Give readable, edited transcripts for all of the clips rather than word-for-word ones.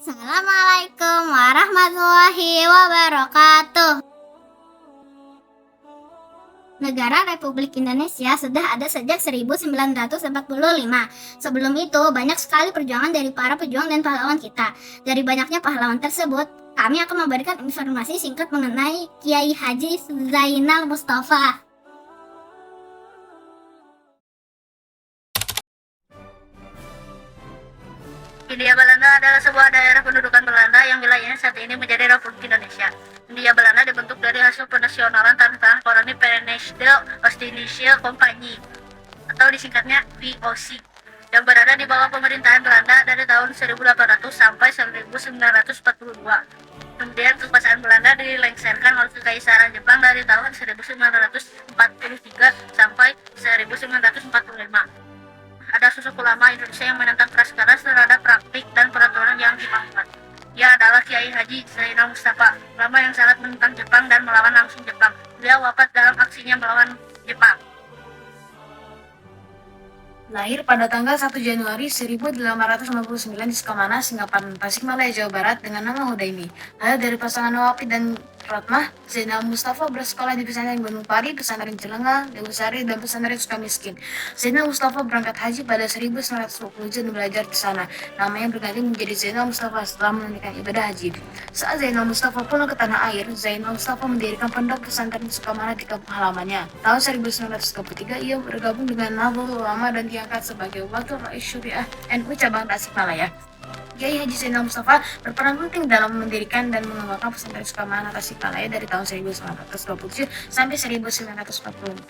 Assalamualaikum warahmatullahi wabarakatuh. Negara Republik Indonesia sudah ada sejak 1945. Sebelum itu, banyak sekali perjuangan dari para pejuang dan pahlawan kita. Dari banyaknya pahlawan tersebut, kami akan memberikan informasi singkat mengenai Kiai Haji Zainal Mustafa. Hindia Belanda adalah sebuah daerah pendudukan Belanda yang wilayahnya saat ini menjadi Republik Indonesia. Hindia Belanda dibentuk dari hasil penasionalan tanah koloni Verenigde Oost-Indische Compagnie atau disingkatnya VOC yang berada di bawah pemerintahan Belanda dari tahun 1800 sampai 1942. Kemudian kekuasaan Belanda dilengsarkan oleh Kekaisaran Jepang dari tahun 1943 sampai 1945. Ada sosok ulama Indonesia yang menentang keras-keras terhadap praktik dan peraturan yang dilakukan. Ia adalah Kiai Haji Zainal Mustafa, ulama yang sangat menentang Jepang dan melawan langsung Jepang. Beliau wafat dalam aksinya melawan Jepang. Lahir pada tanggal 1 Januari 1859 di Sukamana, Singaparna, Tasikmalaya, Jawa Barat dengan nama Hudaimi. Lahir dari pasangan Nawapi dan Ratmah, Zainal Mustafa bersekolah di pesantren Gunung Pari, pesantren Celenga, Dewi Sari, dan pesantren Sukamiskin. Zainal Mustafa berangkat haji pada 1920 dan belajar di sana. Namanya berganti menjadi Zainal Mustafa setelah menunaikan ibadah haji. Saat Zainal Mustafa pulang ke tanah air, Zainal Mustafa mendirikan pondok pesantren Sukamana di kampung halamannya. Tahun 1933 ia bergabung dengan Nahdlatul Ulama dan diangkat sebagai Wakil Rais Syariah NU cabang Tasikmalaya. Kiai Haji Zainal Mustafa berperan penting dalam mendirikan dan mengembangkan pesantren Sukamana Tasikmalaya dari tahun 1927 sampai 1944.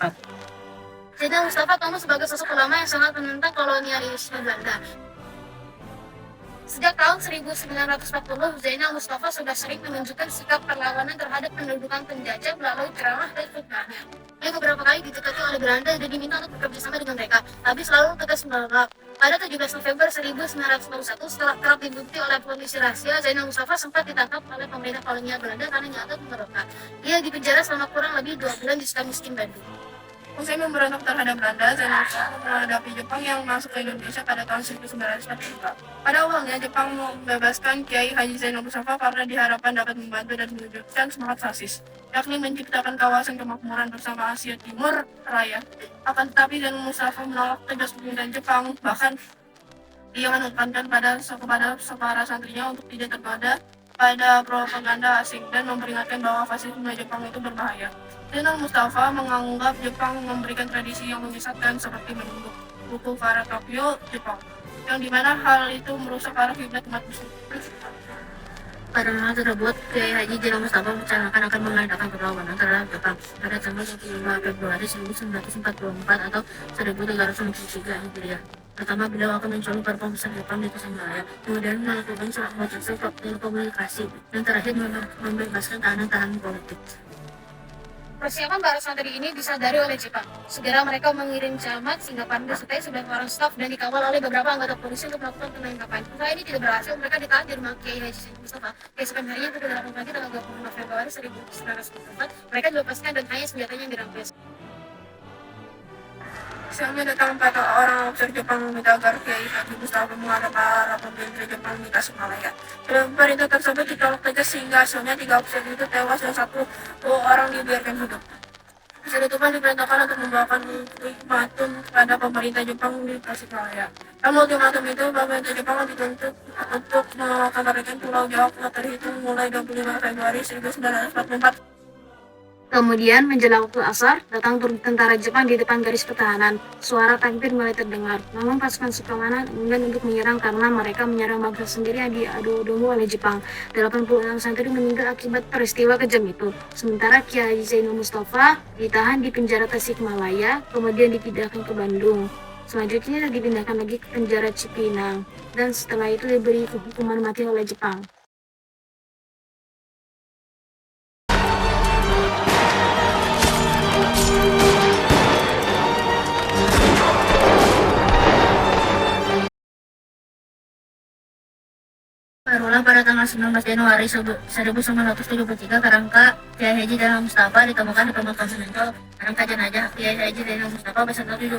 Zainal Mustafa tumbuh sebagai sosok ulama yang sangat menentang kolonialisme Belanda. Sejak tahun 1940, Zainal Mustafa sudah sering menunjukkan sikap perlawanan terhadap pendudukan penjajah melalui ceramah dan khutbahnya. Ia beberapa kali didekati oleh Belanda dan diminta untuk bekerjasama dengan mereka, tapi selalu tegas menolak. Pada 17 November 1941, setelah kerap dibukti oleh polisi rahasia, Zainal Mustafa sempat ditangkap oleh pemerintah kolonial Belanda karena nyata pemberontak. Ia dipenjara selama kurang lebih 2 bulan di Sukamiskin, Bandung. Usai memberontak terhadap Belanda, Zainal Mustafa menghadapi Jepang yang masuk ke Indonesia pada tahun 1944. Pada awalnya, Jepang membebaskan Kiai Haji Zainal Mustafa karena diharapkan dapat membantu dan mewujudkan semangat fasis, yakni menciptakan kawasan kemakmuran bersama Asia Timur Raya. Akan tetapi Zainal Mustafa menolak tegas pemerintahan Jepang, bahkan ia menekankan kepada para santrinya untuk tidak tergoda pada propaganda asing dan memperingatkan bahwa fasisme Jepang itu berbahaya. Zainal Mustafa menganggap Jepang memberikan tradisi yang menyesatkan seperti menunduk buku Kara Tokyo, Jepang, yang dimana hal itu merusak arah kiblat umat muslim. Pada hal tersebut, Kiai Haji Zainal Mustafa merencanakan akan mengadakan perlawanan terhadap Jepang pada tanggal 25 Februari 1944 atau 1363 Hijriah. Pertama, beliau akan mencoba para pembesar Jepang di Tasikmalaya, kemudian melakukan surat motivasi telekomunikasi, dan terakhir membebaskan tahanan-tahanan politik. Persiapan para santri ini disadari oleh Jepang. Segera mereka mengirim camat Singaparna disertai 9 orang staf dan dikawal oleh beberapa anggota polisi untuk melakukan penangkapan. Usaha ini tidak berhasil, mereka ditahan di rumah Kiai Haji Zainal Mustafa. Keesokan harinya pukul 8 pagi tanggal 25 Februari 1944, mereka dilepaskan dan hanya senjatanya yang dirampas. Siangnya datang 4 orang officer Jepang meminta agar Kiai Haji Mustafa menghadap para pemimpin Jepang di Tasikmalaya. Perintah tersebut ditolak tegas sehingga hasilnya 3 officer itu tewas dan 1 orang dibiarkan hidup. Officer itu pun diperintahkan untuk membawakan ultimatum kepada pemerintah Jepang di Tasikmalaya. Dalam ultimatum itu, pemerintah Jepang dituntut untuk mengamankan Pulau Jawa terhitung mulai 25 Februari 1944. Kemudian menjelang waktu asar, datang tentara Jepang di depan garis pertahanan. Suara takbir mulai terdengar. Namun pasukan Sukamana enggan untuk menyerang karena mereka menyerang bangsa sendiri yang diadu domba oleh Jepang. 86 santri meninggal akibat peristiwa kejam itu. Sementara Kiai Zainal Mustafa ditahan di penjara Tasikmalaya, kemudian dipindahkan ke Bandung. Selanjutnya dipindahkan lagi ke penjara Cipinang, dan setelah itu diberi hukuman mati oleh Jepang. Barulah pada tanggal 19 Januari 1973 kerangka Kiai Haji Zainal Mustafa ditemukan di pemakaman Sementol. Kerangka jenazah Kiai Haji Zainal Mustafa beserta 17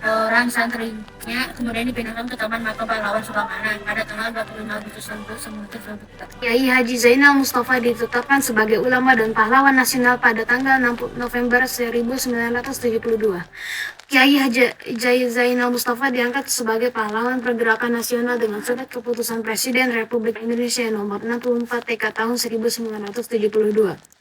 orang santrinya kemudian dipindahkan ke Taman Makam Pahlawan Sukamana pada tanggal 25 Agustus 1994. Kiai Haji Zainal Mustafa ditetapkan sebagai ulama dan pahlawan nasional pada tanggal 6 November 1972. Kiai Haji Zainal Mustafa diangkat sebagai pahlawan pergerakan nasional dengan surat keputusan Presiden Republik Indonesia nomor 64 TK tahun 1972.